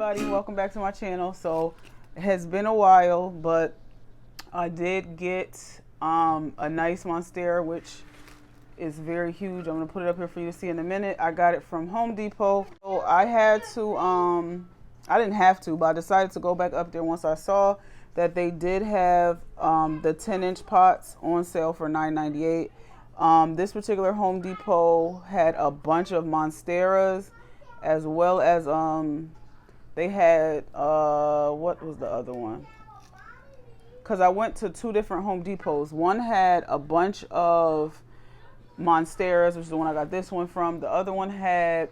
everybody, welcome back to my channel. So it has been a while, but I did get a nice Monstera, which is very huge. I'm gonna put it up here for you to see in a minute. I got it from Home Depot. So I had to I didn't have to, but I decided to go back up there once I saw that they did have the 10-inch pots on sale for $9.98. This particular Home Depot had a bunch of Monsteras, as well as they had what was the other one? Because I went to two different Home Depots. One had a bunch of Monsteras, which is the one I got this one from. The other one had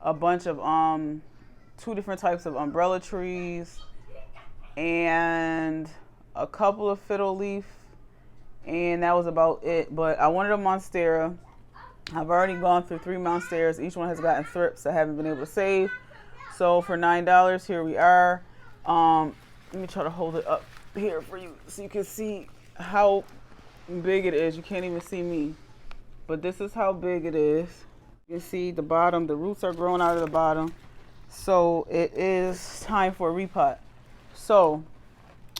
a bunch of two different types of umbrella trees and a couple of fiddle leaf, and that was about it. But I wanted a Monstera. I've already gone through 3 Monsteras. Each one has gotten thrips I haven't been able to save. So for $9, here we are. Let me try to hold it up here for you so you can see how big it is. You can't even see me, but this is how big it is. You can see the bottom, the roots are growing out of the bottom. So it is time for a repot. So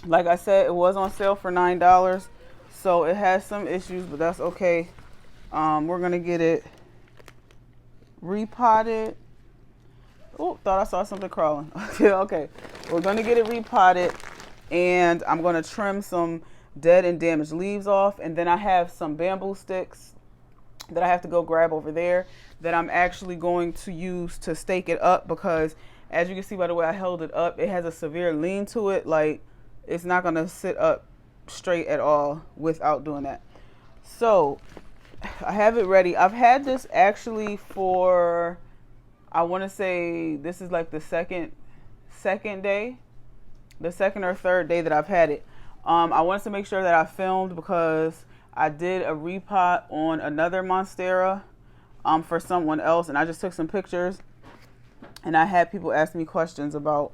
like I said, it was on sale for $9. So it has some issues, but that's okay. We're gonna get it repotted. Oh, thought I saw something crawling. Okay, we're gonna get it repotted, and I'm gonna trim some dead and damaged leaves off, and then I have some bamboo sticks that I have to go grab over there that I'm actually going to use to stake it up, because as you can see by the way I held it up, it has a severe lean to it. Like, it's not gonna sit up straight at all without doing that. So I have it ready. I've had this actually for, I want to say this is like the second day, the second or third day that I've had it. I wanted to make sure that I filmed because I did a repot on another Monstera for someone else, and I just took some pictures, and I had people ask me questions about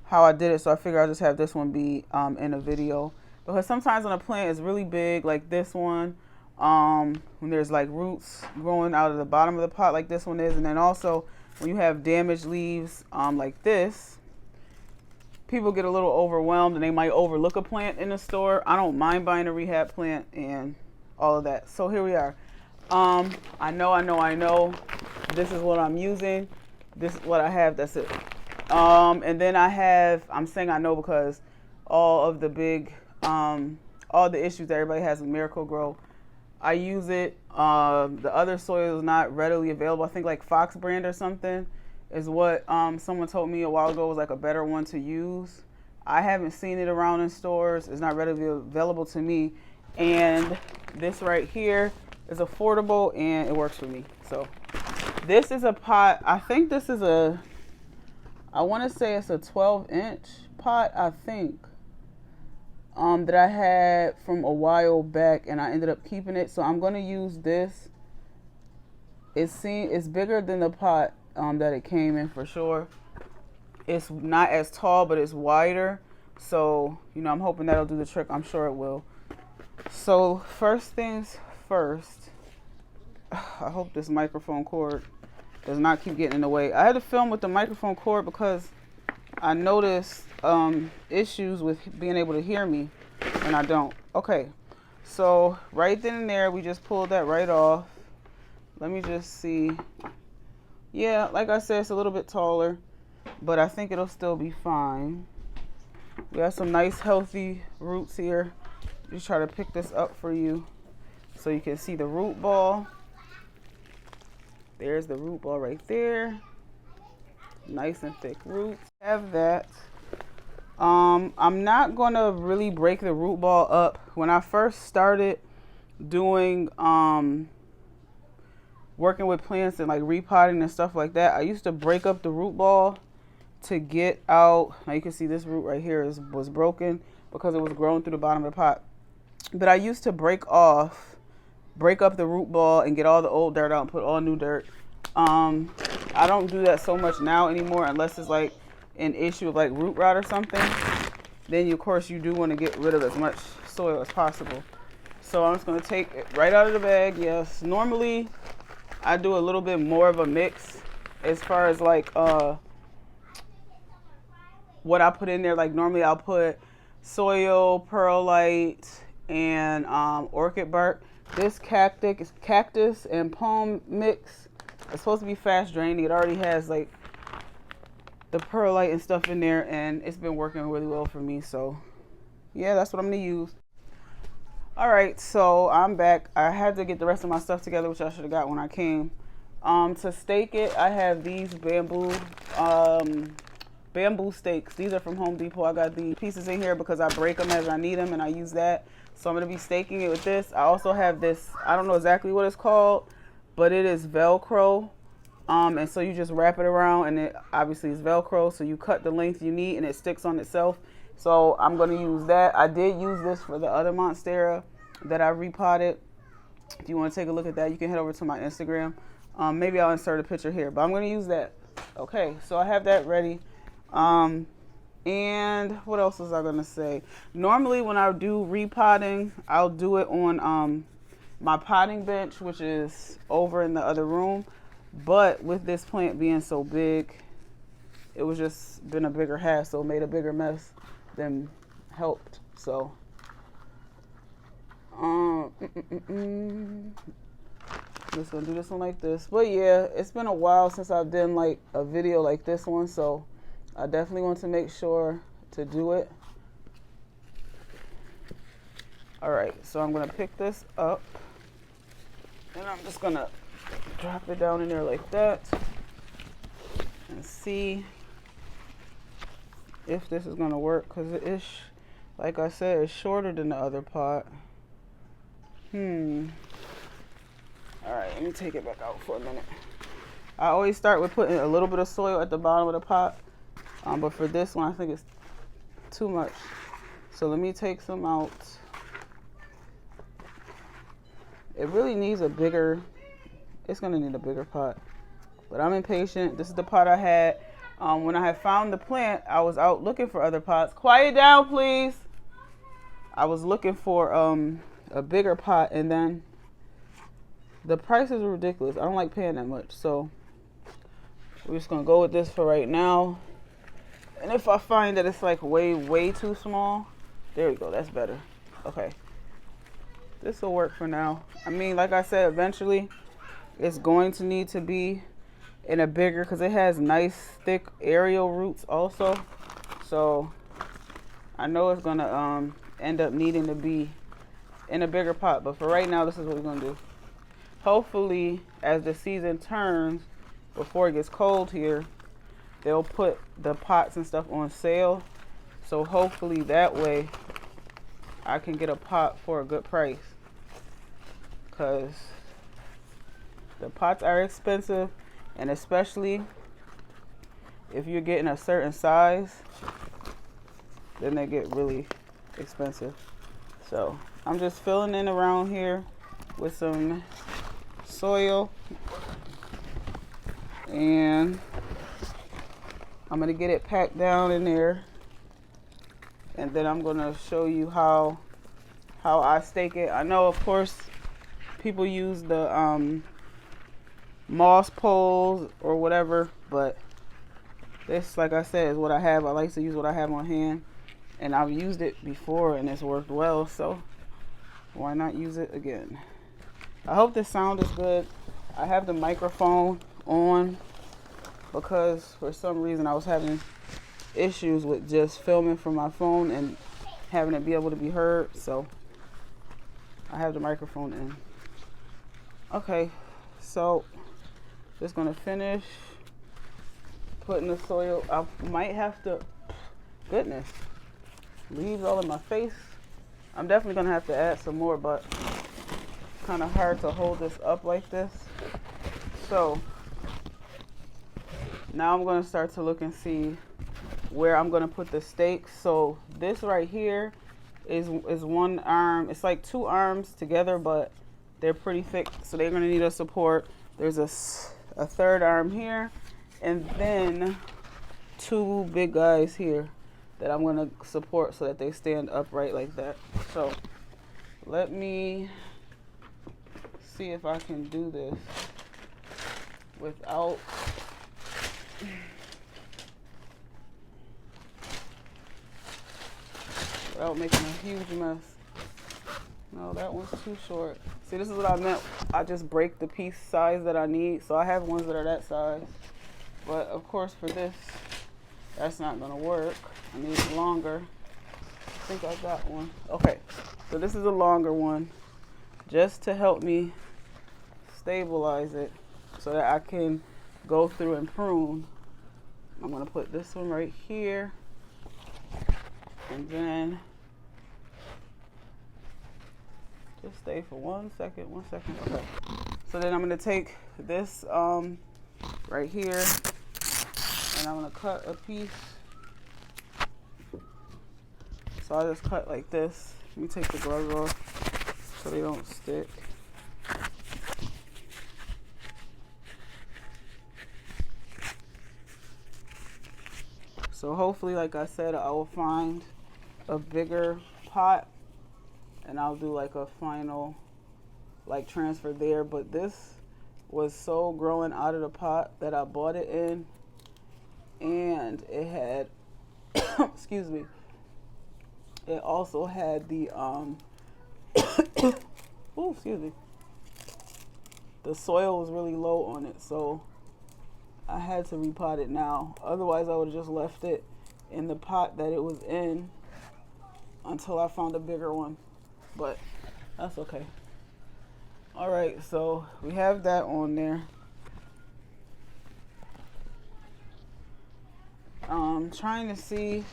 how I did it, so I figured I'll just have this one be in a video, because sometimes when a plant is really big like this one, when there's like roots growing out of the bottom of the pot like this one is, and then also when you have damaged leaves like this, people get a little overwhelmed and they might overlook a plant in the store. I don't mind buying a rehab plant and all of that. So here we are. I know this is what I'm using. This is what I have. That's it. And then I'm saying I know because all of the big all the issues that everybody has with Miracle-Gro, I use it. The other soil is not readily available. I think like Fox brand or something is what someone told me a while ago was like a better one to use. I haven't seen it around in stores. It's not readily available to me. And this right here is affordable and it works for me. So this is a pot. I think this is I want to say it's a 12-inch pot, I think. That I had from a while back, and I ended up keeping it. So I'm going to use this. It's bigger than the pot that it came in for sure. It's not as tall, but it's wider. So, you know, I'm hoping that'll do the trick. I'm sure it will. So first things first, I hope this microphone cord does not keep getting in the way. I had to film with the microphone cord because I noticed issues with being able to hear me, and I don't. Okay, so right then and there, we just pulled that right off. Let me just see. Yeah, like I said, it's a little bit taller, but I think it'll still be fine. We have some nice healthy roots here. Just try to pick this up for you so you can see the root ball. There's the root ball right there. Nice and thick roots. Have that. I'm not gonna really break the root ball up. When I first started doing working with plants and like repotting and stuff like that, I used to break up the root ball to get out. Now you can see this root right here was broken because it was growing through the bottom of the pot. But I used to break up the root ball and get all the old dirt out and put all new dirt. I don't do that so much now anymore unless it's like an issue of like root rot or something. Then of course you do want to get rid of as much soil as possible. So I'm just going to take it right out of the bag. Yes, normally I do a little bit more of a mix as far as like what I put in there. Like normally I'll put soil, perlite, and orchid bark. This cactus and palm mix is supposed to be fast draining. It already has like the perlite and stuff in there, and it's been working really well for me. So yeah, that's what I'm gonna use. All right, so I'm back. I had to get the rest of my stuff together, which I should have got when I came. To stake it, I have these bamboo stakes. These are from Home Depot. I got the pieces in here because I break them as I need them, and I use that. So I'm gonna be staking it with this. I also have this, I don't know exactly what it's called, but it is Velcro. And so you just wrap it around, and it obviously is Velcro, so you cut the length you need and it sticks on itself. So I'm going to use that. I did use this for the other Monstera that I repotted. If you want to take a look at that, you can head over to my Instagram. Maybe I'll insert a picture here, but I'm going to use that. Okay, so I have that ready. And what else was I going to say? Normally when I do repotting, I'll do it on my potting bench, which is over in the other room. But with this plant being so big, it was just been a bigger hassle, made a bigger mess than helped. So just gonna do this one like this. But yeah, it's been a while since I've done like a video like this one, so I definitely want to make sure to do it. All right, so I'm gonna pick this up, and I'm just gonna drop it down in there like that and see if this is gonna work, because it is, like I said, it's shorter than the other pot. All right, let me take it back out for a minute. I always start with putting a little bit of soil at the bottom of the pot, but for this one I think it's too much, so let me take some out. It really needs a bigger, it's gonna need a bigger pot, but I'm impatient. This is the pot I had. When I had found the plant, I was out looking for other pots. Quiet down, please. I was looking for a bigger pot, and then the prices were ridiculous. I don't like paying that much, so we're just gonna go with this for right now. And if I find that it's like way too small, there we go, that's better. Okay, this will work for now. I mean, like I said, eventually it's going to need to be in a bigger, because it has nice thick aerial roots also, so I know it's gonna end up needing to be in a bigger pot. But for right now, this is what we're gonna do. Hopefully as the season turns, before it gets cold here, they'll put the pots and stuff on sale, so hopefully that way I can get a pot for a good price, because the pots are expensive, and especially if you're getting a certain size, then they get really expensive. So I'm just filling in around here with some soil, and I'm gonna get it packed down in there, and then I'm gonna show you how I stake it. I know, of course, people use the moss poles or whatever, but this, like I said, is what I have. I like to use what I have on hand, and I've used it before and it's worked well, so why not use it again? I hope the sound is good. I have the microphone on because for some reason I was having issues with just filming from my phone and having it be able to be heard, so I have the microphone in. Okay, so just gonna finish putting the soil. I might have to, goodness, leaves all in my face. I'm definitely gonna have to add some more, but it's kind of hard to hold this up like this. So now I'm gonna start to look and see where I'm gonna put the stakes. So this right here is one arm. It's like two arms together, but they're pretty thick, so they're gonna need a support. There's a third arm here, and then two big guys here that I'm gonna support so that they stand upright like that. So let me see if I can do this without without making a huge mess. No, that one's too short. See, this is what I meant. I just break the piece size that I need. So I have ones that are that size. But of course for this, that's not gonna work. I need it longer. I think I got one. Okay, so this is a longer one just to help me stabilize it so that I can go through and prune. I'm gonna put this one right here, and then just stay for 1 second, 1 second. Okay, so then I'm gonna take this right here, and I'm gonna cut a piece. So I just cut like this. Let me take the gloves off so they don't stick. So hopefully, like I said, I will find a bigger pot and I'll do like a final like transfer there. But this was so growing out of the pot that I bought it in, and it had excuse me, it also had the ooh, excuse me, the soil was really low on it, so I had to repot it now. Otherwise I would have just left it in the pot that it was in until I found a bigger one, but that's okay. All right, so we have that on there. Trying to see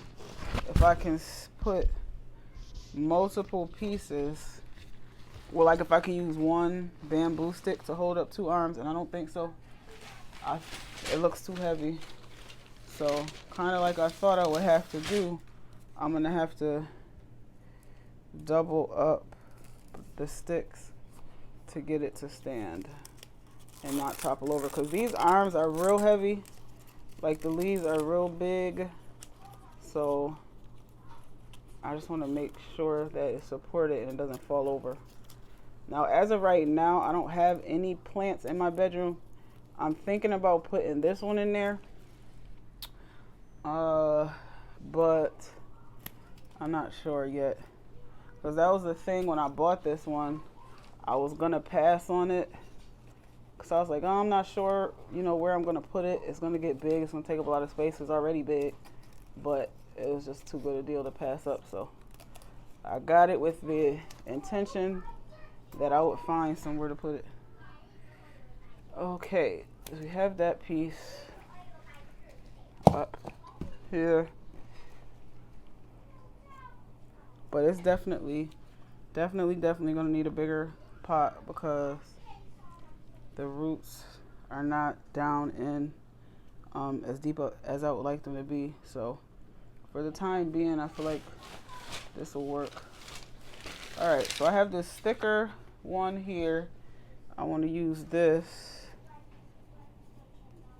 if I can put multiple pieces. Well, like if I can use one bamboo stick to hold up 2 arms, and I don't think so. It looks too heavy. So kind of like I thought I would have to do, I'm gonna have to double up the sticks to get it to stand and not topple over, because these arms are real heavy. Like the leaves are real big, so I just want to make sure that it's supported and it doesn't fall over. Now, as of right now, I don't have any plants in my bedroom. I'm thinking about putting this one in there, but I'm not sure yet, because that was the thing when I bought this one. I was gonna pass on it because I was like, oh, I'm not sure, you know, where I'm gonna put it. It's gonna get big. It's gonna take up a lot of space. It's already big, but it was just too good a deal to pass up. So I got it with the intention that I would find somewhere to put it. Okay, we have that piece up here, but it's definitely gonna need a bigger pot because the roots are not down in as deep as I would like them to be. So for the time being, I feel like this will work. All right, so I have this thicker one here. I want to use this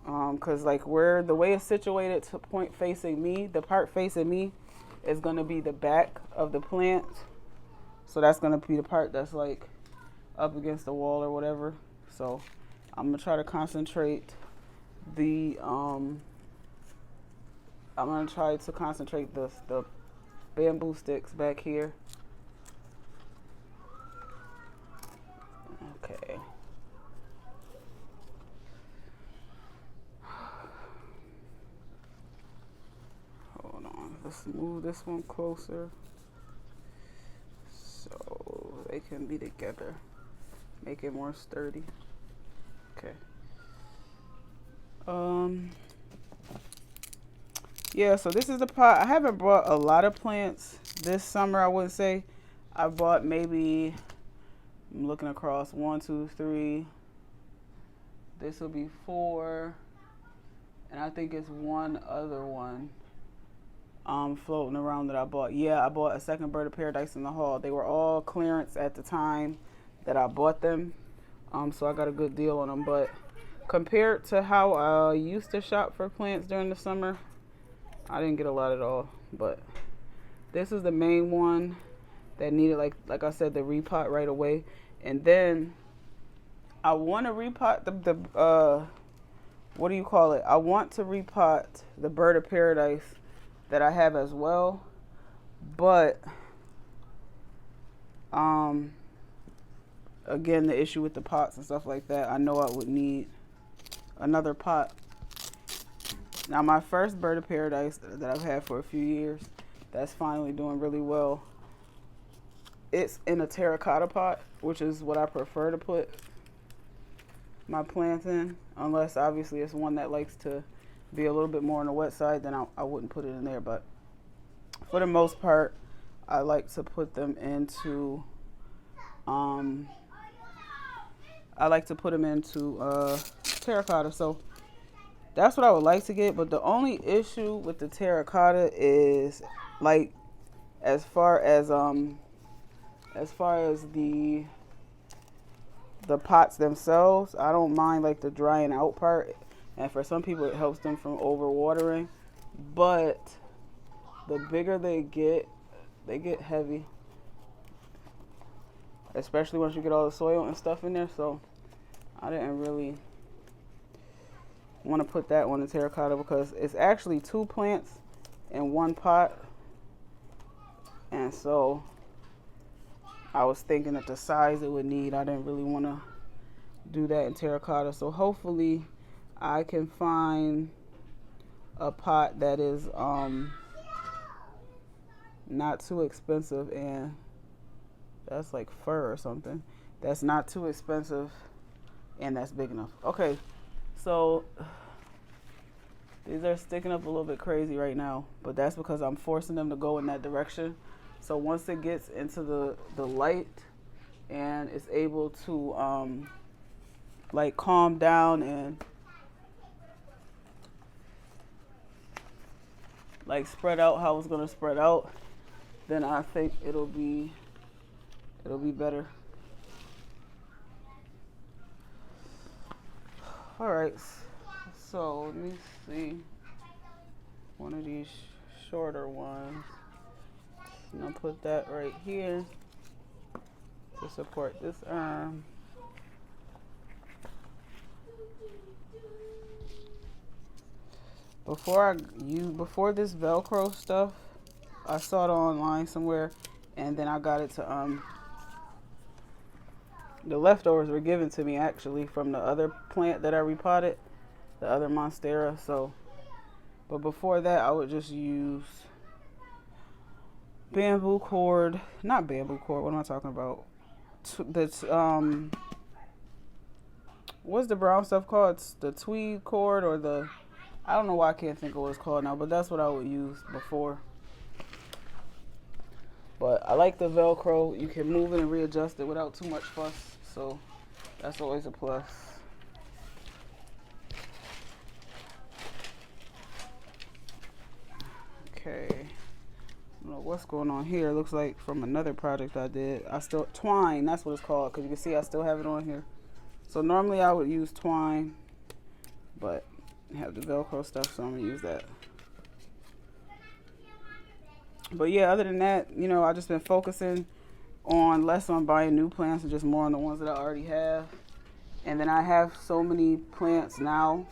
because like where the way it's situated to point facing me, the part facing me is going to be the back of the plant. So that's going to be the part that's like up against the wall or whatever. So I'm going to try to concentrate the the bamboo sticks back here. Okay. Hold on. Let's move this one closer so they can be together. Make it more sturdy. Okay. Yeah, so this is the pot. I haven't brought a lot of plants this summer, I wouldn't say. I bought maybe, I'm looking across, 1, 2, 3. This will be 4. And I think it's one other one floating around that I bought. Yeah, I bought a second bird of paradise in the haul. They were all clearance at the time that I bought them. So I got a good deal on them. But compared to how I used to shop for plants during the summer, I didn't get a lot at all. But this is the main one that needed, like I said, the repot right away. And then I want to repot the what do you call it? I want to repot the bird of paradise that I have as well. But again, the issue with the pots and stuff like that, I know I would need another pot. Now my first bird of paradise that I've had for a few years, that's finally doing really well. It's in a terracotta pot, which is what I prefer to put my plants in, unless obviously it's one that likes to be a little bit more on the wet side, then I wouldn't put it in there. But for the most part, I like to put them into terracotta. So that's what I would like to get. But the only issue with the terracotta is, like, as far as the pots themselves, I don't mind like the drying out part, and for some people it helps them from overwatering. But the bigger they get heavy, especially once you get all the soil and stuff in there. So I didn't really want to put that one in terracotta because it's actually 2 plants in 1 pot, and so I was thinking that the size it would need, I didn't really want to do that in terracotta. So hopefully I can find a pot that is not too expensive, and that's like fur or something. That's not too expensive and that's big enough. Okay, so these are sticking up a little bit crazy right now, but that's because I'm forcing them to go in that direction. So once it gets into the light and it's able to like calm down and like spread out how it's gonna spread out, then I think it'll be better. All right, so let me see one of these shorter ones. I'm gonna put that right here to support this arm. Before this Velcro stuff, I saw it online somewhere, and then I got it to the leftovers were given to me actually from the other plant that I repotted, the other Monstera. So, but before that, I would just use bamboo cord, not bamboo cord. What am I talking about? That's what's the brown stuff called? It's the tweed cord, or the, I don't know why I can't think of what it's called now, but that's what I would use before. But I like the Velcro. You can move it and readjust it without too much fuss, so that's always a plus. Okay, I don't know what's going on here. It looks like from another project I did. Twine, that's what it's called, because you can see I still have it on here. So normally I would use twine, but I have the Velcro stuff, so I'm gonna use that. But yeah, other than that, I just been focusing on less on buying new plants and just more on the ones that I already have. And then I have so many plants now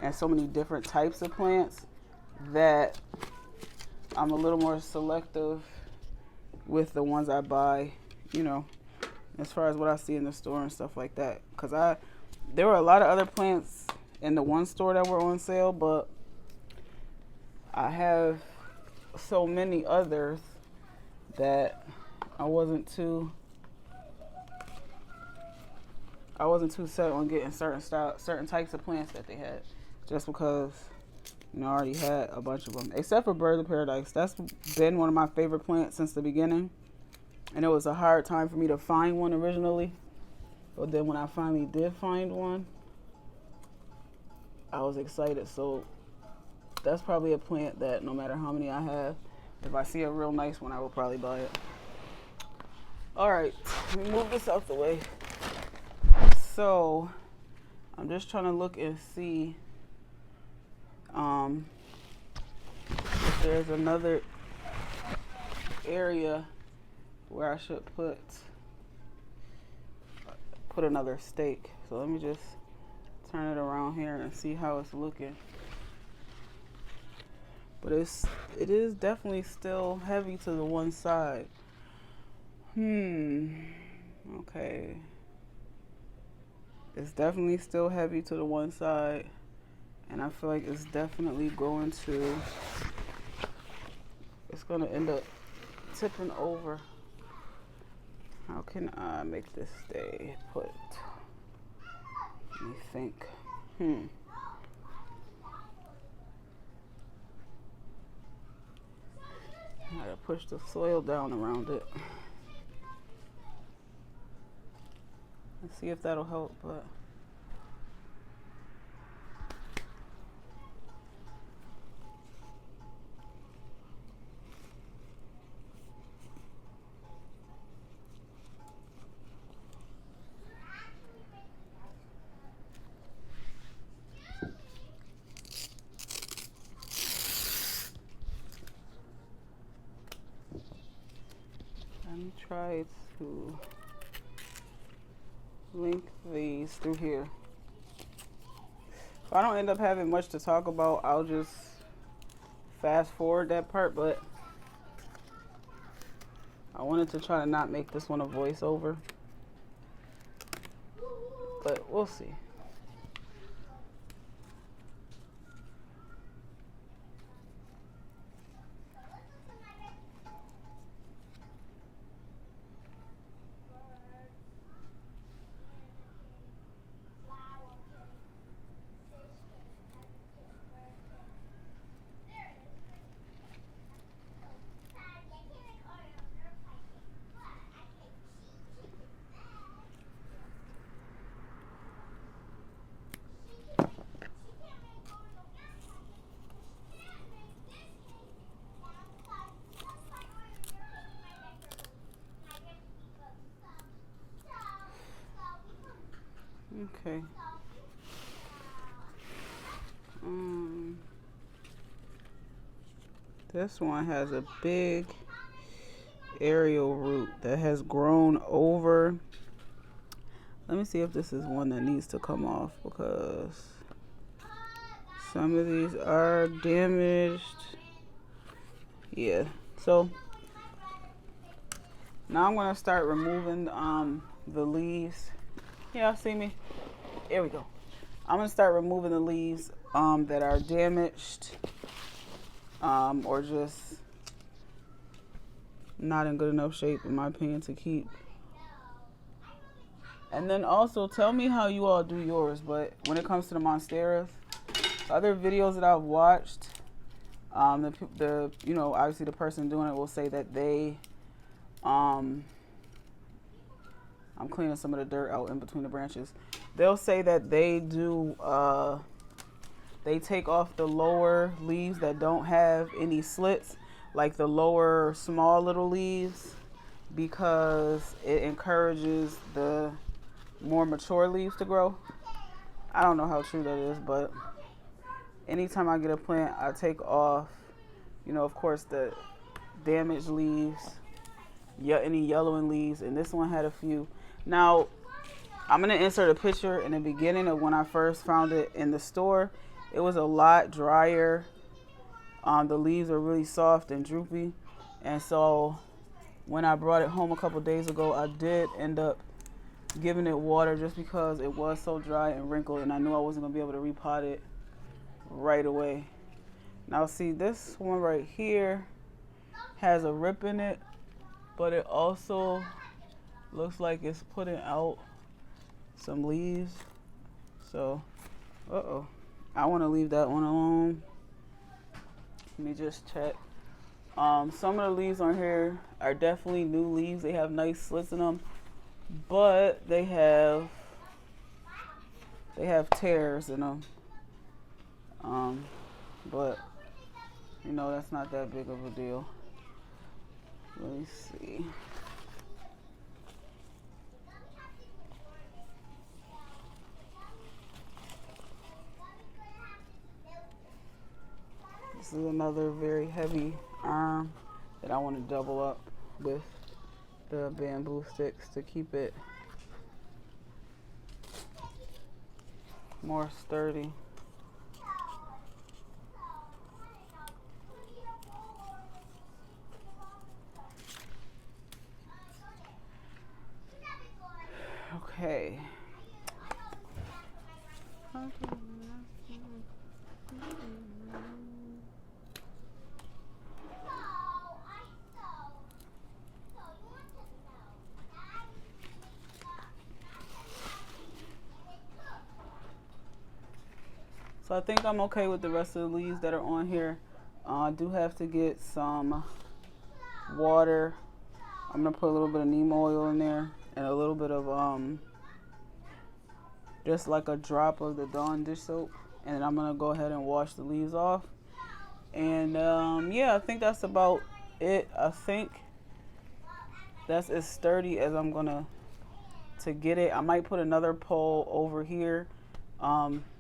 and so many different types of plants that I'm a little more selective with the ones I buy, as far as what I see in the store and stuff like that. Because there were a lot of other plants in the one store that were on sale, but I have so many others that I wasn't too set on getting certain types of plants that they had, just because I already had a bunch of them, except for Bird of Paradise. That's been one of my favorite plants since the beginning, and it was a hard time for me to find one originally, but then when I finally did find one, I was excited. So that's probably a plant that no matter how many I have, if I see a real nice one, I will probably buy it. All right, let me move this out the way. So I'm just trying to look and see if there's another area where I should put another stake. So let me just turn it around here and see how it's looking. but it is definitely still heavy to the one side. Okay. It's definitely still heavy to the one side, and I feel like it's definitely going to, it's going to end up tipping over. How can I make this stay put? Let me think. I gotta push the soil down around it. Let's see if that'll help, but let me try to link these through here. If I don't end up having much to talk about, I'll just fast forward that part, but I wanted to try to not make this one a voiceover, but we'll see. Okay. This one has a big aerial root that has grown over. Let me see if this is one that needs to come off, because some of these are damaged. Yeah, so now I'm gonna start removing the leaves. Yeah, see me? There we go. I'm gonna start removing the leaves that are damaged or just not in good enough shape, in my opinion, to keep. And then also tell me how you all do yours, but when it comes to the Monsteras, other videos that I've watched, the you know, obviously the person doing it will say that they I'm cleaning some of the dirt out in between the branches. They'll say that they do they take off the lower leaves that don't have any slits, like the lower small little leaves, because it encourages the more mature leaves to grow. I don't know how true that is, but anytime I get a plant, I take off, you know, of course, the damaged leaves, any yellowing leaves, and this one had a few. Now, I'm going to insert a picture in the beginning of when I first found it in the store. It was a lot drier. The leaves are really soft and droopy. And so when I brought it home a couple days ago, I did end up giving it water just because it was so dry and wrinkled, and I knew I wasn't going to be able to repot it right away. Now see, this one right here has a rip in it, but it also looks like it's putting out some leaves. So, I want to leave that one alone. Let me just check. Some of the leaves on here are definitely new leaves. They have nice slits in them, but they have tears in them. But you know, that's not that big of a deal. Let me see. This is another very heavy arm that I want to double up with the bamboo sticks to keep it more sturdy. So I think I'm okay with the rest of the leaves that are on here. I do have to get some water. I'm gonna put a little bit of neem oil in there and a little bit of just like a drop of the Dawn dish soap, and I'm gonna go ahead and wash the leaves off. And yeah, I think that's about it. I think that's as sturdy as I'm gonna to get it. I might put another pole over here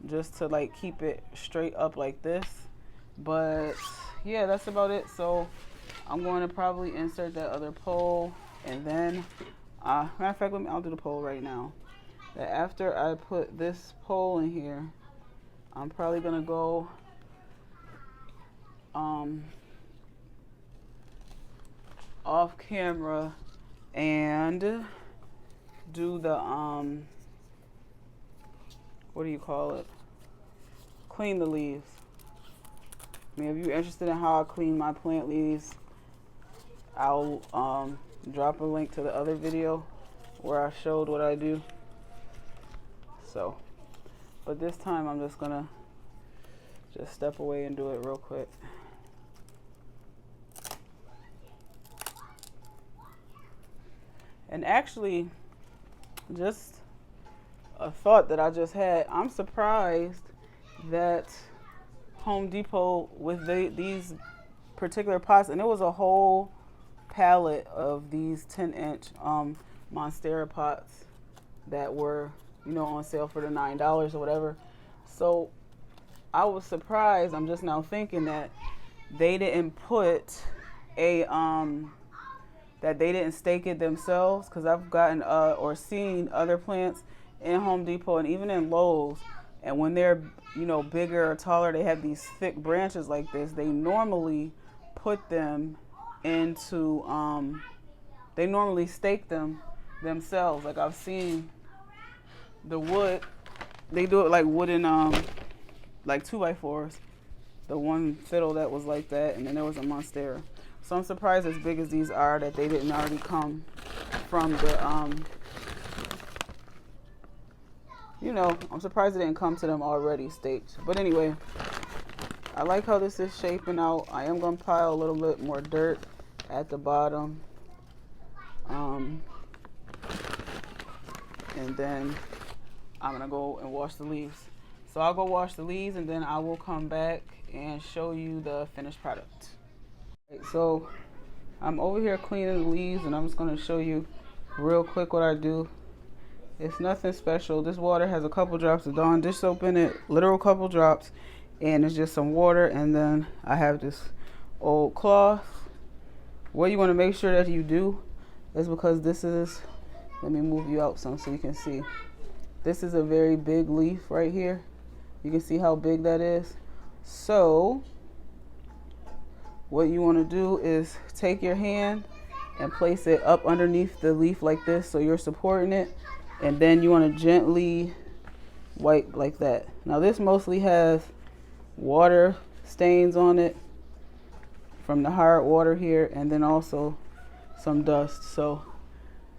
just to like keep it straight up like this. But yeah, that's about it. So I'm going to probably insert that other pole, and then matter of fact, I'll do the pole right now. That after I put this pole in here, I'm probably gonna go off camera and do the what do you call it? Clean the leaves. I mean, if you're interested in how I clean my plant leaves, I'll drop a link to the other video where I showed what I do. So, but this time I'm just gonna step away and do it real quick. And actually, just a thought that I just had, I'm surprised that Home Depot with these particular pots, and it was a whole pallet of these 10-inch Monstera pots that were, you know, on sale for the $9 or whatever. So I was surprised. I'm just now thinking that they didn't put a that they didn't stake it themselves, because I've gotten or seen other plants in Home Depot and even in Lowe's, and when they're, you know, bigger or taller, they have these thick branches like this. They normally put them into they normally stake them themselves. Like I've seen the wood, they do it like wooden like 2x4s. The one fiddle that was like that, and then there was a Monstera. So I'm surprised, as big as these are, that they didn't already come from the you know, I'm surprised it didn't come to them already staked. But anyway, I like how this is shaping out. I am gonna pile a little bit more dirt at the bottom, and then I'm gonna go and wash the leaves. So I'll go wash the leaves, and then I will come back and show you the finished product. Right, so I'm over here cleaning the leaves, and I'm just gonna show you real quick what I do. It's nothing special. This water has a couple drops of Dawn dish soap in it, literal couple drops, and it's just some water. And then I have this old cloth. What you want to make sure that you do is, because this is, let me move you out some so you can see. This is a very big leaf right here. You can see how big that is. So what you want to do is take your hand and place it up underneath the leaf like this, so you're supporting it. And then you want to gently wipe like that. Now this mostly has water stains on it from the hard water here, and then also some dust. So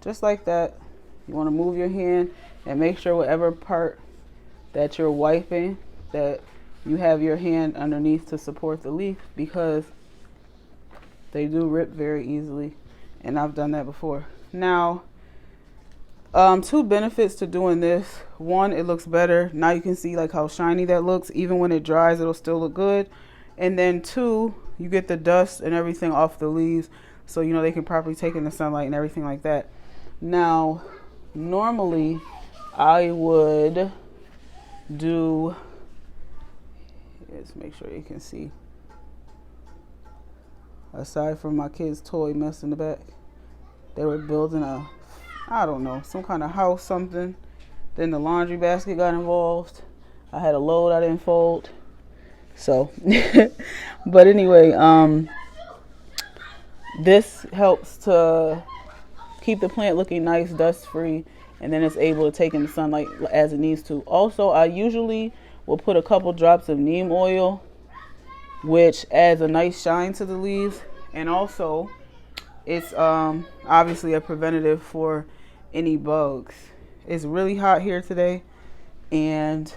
just like that, you want to move your hand and make sure whatever part that you're wiping, that you have your hand underneath to support the leaf, because they do rip very easily, and I've done that before. Now, two benefits to doing this. One, it looks better. Now you can see like how shiny that looks. Even when it dries, it'll still look good. And then two, you get the dust and everything off the leaves, so you know they can properly take in the sunlight and everything like that. Now, normally I would do, let's make sure you can see, aside from my kid's toy mess in the back, they were building a, I don't know, some kind of house, something. Then the laundry basket got involved. I had a load I didn't fold. So, but anyway, this helps to keep the plant looking nice, dust free, and then it's able to take in the sunlight as it needs to. Also, I usually will put a couple drops of neem oil, which adds a nice shine to the leaves, and also it's obviously a preventative for any bugs. It's really hot here today, and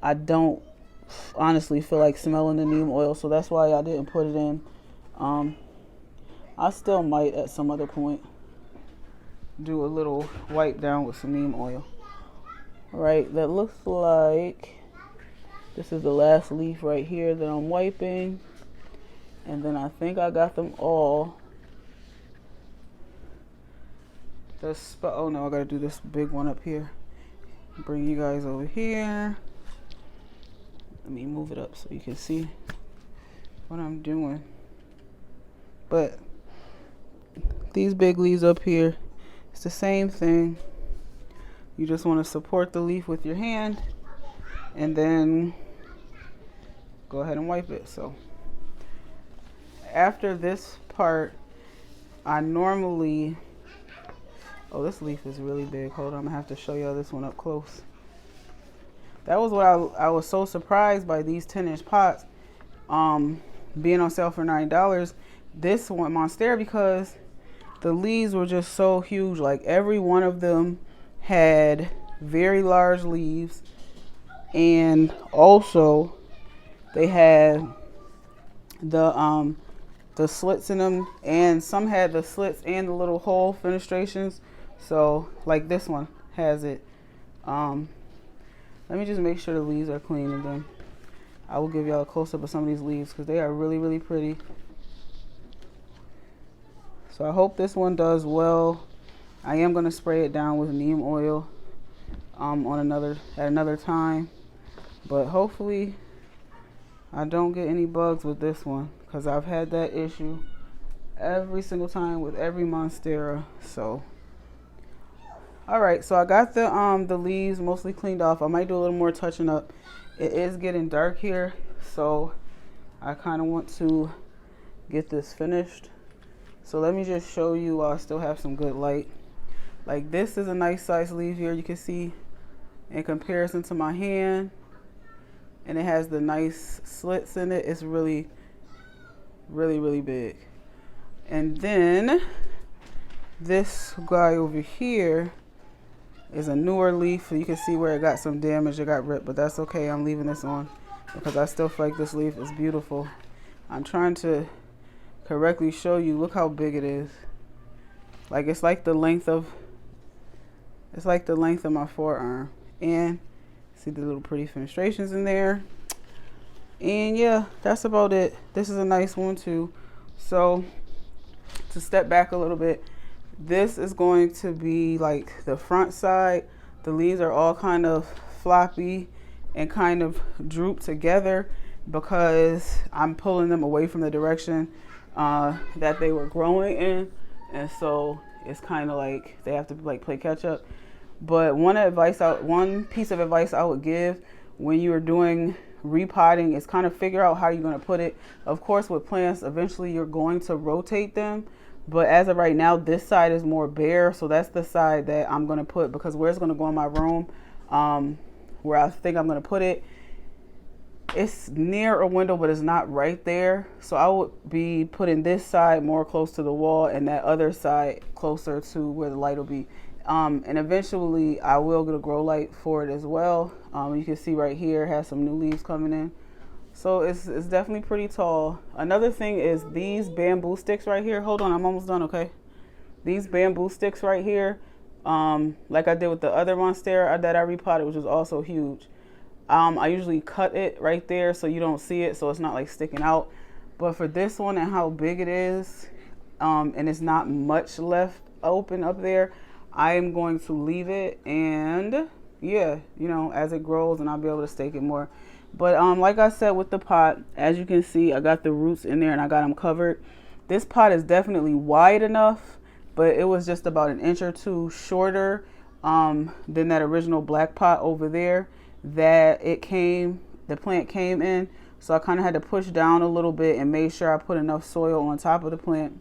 I don't honestly feel like smelling the neem oil, so that's why I didn't put it in. I still might at some other point do a little wipe down with some neem oil. All right, that looks like this is the last leaf right here that I'm wiping. And then I think I got them all. Oh no, I gotta do this big one up here. Bring you guys over here. Let me move it up so you can see what I'm doing. But these big leaves up here, it's the same thing. You just want to support the leaf with your hand and then go ahead and wipe it. So after this part, I normally, oh, this leaf is really big. Hold on, I'm gonna have to show y'all this one up close. That was what I was so surprised by, these 10-inch pots being on sale for $9. This one, Monstera, because the leaves were just so huge. Like every one of them had very large leaves, and also they had the slits in them, and some had the slits and the little hole fenestrations. So like this one has it. Let me just make sure the leaves are clean, and then I will give y'all a close-up of some of these leaves because they are really, really pretty. So I hope this one does well. I am going to spray it down with neem oil at another time. But hopefully I don't get any bugs with this one, because I've had that issue every single time with every Monstera. So alright, so I got the leaves mostly cleaned off. I might do a little more touching up. It is getting dark here, so I kind of want to get this finished. So let me just show you while I still have some good light. Like this is a nice size leaf here, you can see in comparison to my hand. And it has the nice slits in it. It's really, really, really big. And then this guy over here is a newer leaf. So you can see where it got some damage. It got ripped, but that's okay. I'm leaving this on because I still feel like this leaf is beautiful. I'm trying to correctly show you. Look how big it is. Like it's like the length of my forearm. And see the little pretty fenestrations in there. And yeah, that's about it. This is a nice one too. So to step back a little bit, this is going to be like the front side. The leaves are all kind of floppy and kind of droop together because I'm pulling them away from the direction that they were growing in. And so it's kind of like they have to like play catch up. But one piece of advice I would give when you are doing repotting is kind of figure out how you're going to put it. Of course, with plants, eventually you're going to rotate them. But as of right now, this side is more bare. So that's the side that I'm going to put, because where it's going to go in my room, where I think I'm going to put it, it's near a window, but it's not right there. So I would be putting this side more close to the wall and that other side closer to where the light will be. And eventually I will get a grow light for it as well. You can see right here, it has some new leaves coming in. So it's definitely pretty tall. Another thing is these bamboo sticks right here. Hold on, I'm almost done, okay? These bamboo sticks right here, like I did with the other Monstera that I repotted, which was also huge. I usually cut it right there so you don't see it, so it's not like sticking out. But for this one and how big it is, and it's not much left open up there, I am going to leave it, and yeah, you know, as it grows, and I'll be able to stake it more. But like I said with the pot, as you can see, I got the roots in there and I got them covered. This pot is definitely wide enough, but it was just about an inch or two shorter than that original black pot over there that the plant came in. So I kind of had to push down a little bit and make sure I put enough soil on top of the plant.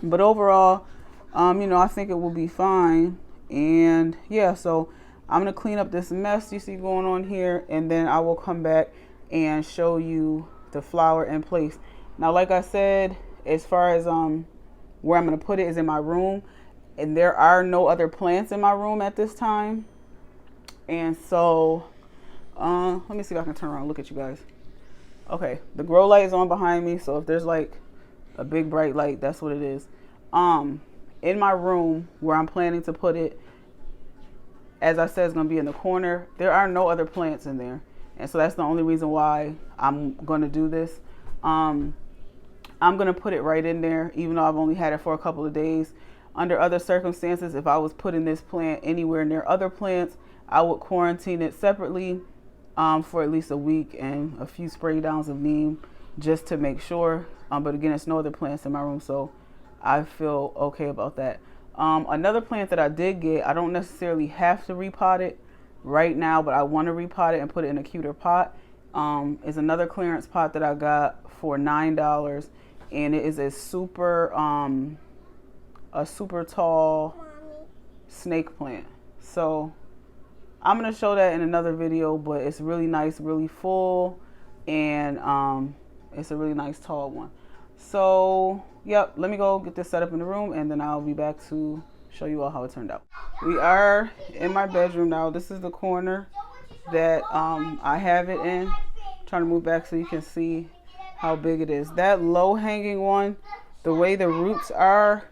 But overall, you know, I think it will be fine. And yeah, so I'm going to clean up this mess you see going on here, and then I will come back and show you the flower in place. Now, like I said, as far as where I'm going to put it is in my room, and there are no other plants in my room at this time. And so Let me see if I can turn around and look at you guys. Okay, the grow light is on behind me, so if there's like a big bright light, that's what it is. In my room where I'm planning to put it, as I said, it's gonna be in the corner. There are no other plants in there, and so that's the only reason why I'm gonna do this. I'm gonna put it right in there, even though I've only had it for a couple of days. Under other circumstances, if I was putting this plant anywhere near other plants, I would quarantine it separately for at least a week and a few spray downs of neem just to make sure. But again, it's no other plants in my room, so I feel okay about that. Another plant that I did get, I don't necessarily have to repot it right now, but I want to repot it and put it in a cuter pot. Is another clearance pot that I got for $9, and it is a super tall snake plant. So I'm gonna show that in another video, but it's really nice, really full, and it's a really nice tall one. So yep, let me go get this set up in the room, and then I'll be back to show you all how it turned out. We are in my bedroom now. This is the corner that I have it in. I'm trying to move back so you can see how big it is. That low hanging one, the way the roots are,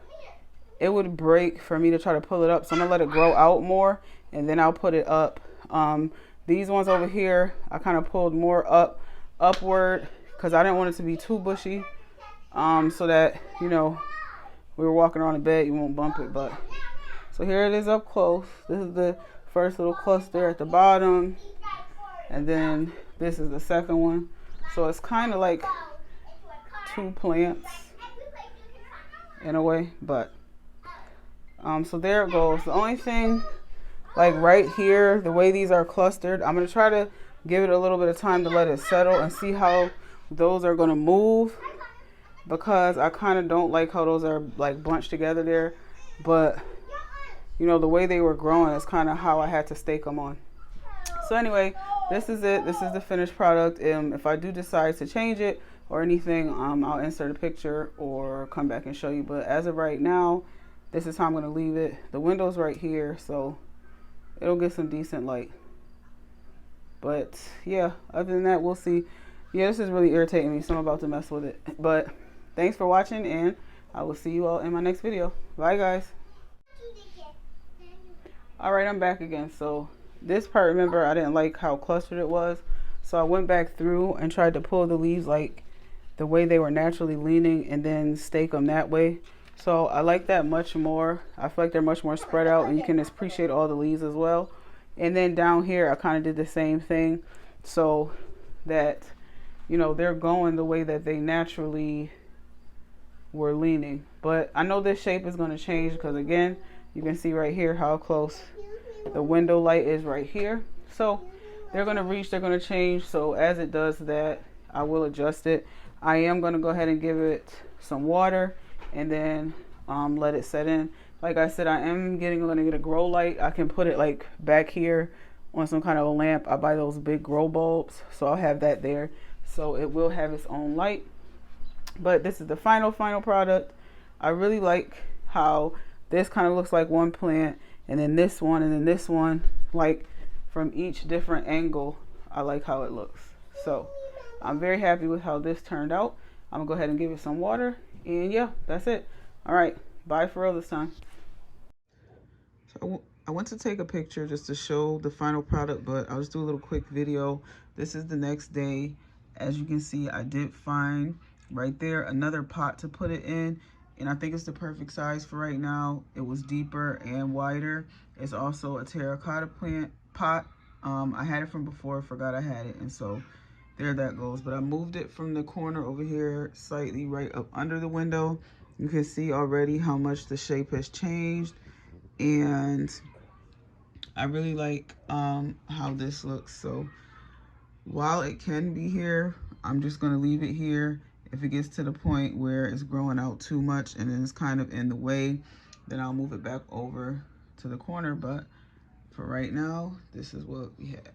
it would break for me to try to pull it up. So I'm gonna let it grow out more, and then I'll put it up. These ones over here, I kind of pulled more upward because I didn't want it to be too bushy. So that, you know, we were walking around the bed, you won't bump it. But so here it is up close. This is the first little cluster at the bottom, and then this is the second one. So it's kind of like two plants in a way, but so there it goes. The only thing, like right here, the way these are clustered, I'm gonna try to give it a little bit of time to let it settle and see how those are gonna move, because I kind of don't like how those are like bunched together there. But you know, the way they were growing is kind of how I had to stake them on. So anyway, this is it. This is the finished product. If I do decide to change it or anything, I'll insert a picture or come back and show you. But as of right now, this is how I'm going to leave it. The window's right here, so it'll get some decent light. But yeah, other than that, we'll see. Yeah, this is really irritating me, so I'm about to mess with it. But thanks for watching, and I will see you all in my next video. Bye, guys. All right, I'm back again. So this part, remember, I didn't like how clustered it was. So I went back through and tried to pull the leaves like the way they were naturally leaning and then stake them that way. So I like that much more. I feel like they're much more spread out, and you can appreciate all the leaves as well. And then down here, I kind of did the same thing so that, you know, they're going the way that they naturally were leaning. But I know this shape is going to change because, again, you can see right here how close the window light is right here. So they're going to reach, they're going to change. So as it does that, I will adjust it. I am going to go ahead and give it some water and then let it set in. Like I said, I am going to get a grow light. I can put it like back here on some kind of a lamp. I buy those big grow bulbs, so I'll have that there. So it will have its own light. But this is the final product. I really like how this kind of looks like one plant, and then this one, and then this one, like from each different angle. I like how it looks. So I'm very happy with how this turned out. I'm gonna go ahead and give it some water, and yeah, that's it. All right, bye for real this time. So I went to take a picture just to show the final product, but I'll just do a little quick video. This is the next day. As you can see, I did find right there another pot to put it in, and I think it's the perfect size for right now. It was deeper and wider. It's also a terracotta plant pot. I had it from before, forgot I had it, and so there that goes. But I moved it from the corner over here slightly right up under the window. You can see already how much the shape has changed, and I really like how this looks. So while it can be here, I'm just going to leave it here. If it gets to the point where it's growing out too much and then it's kind of in the way, then I'll move it back over to the corner. But for right now, this is what we have.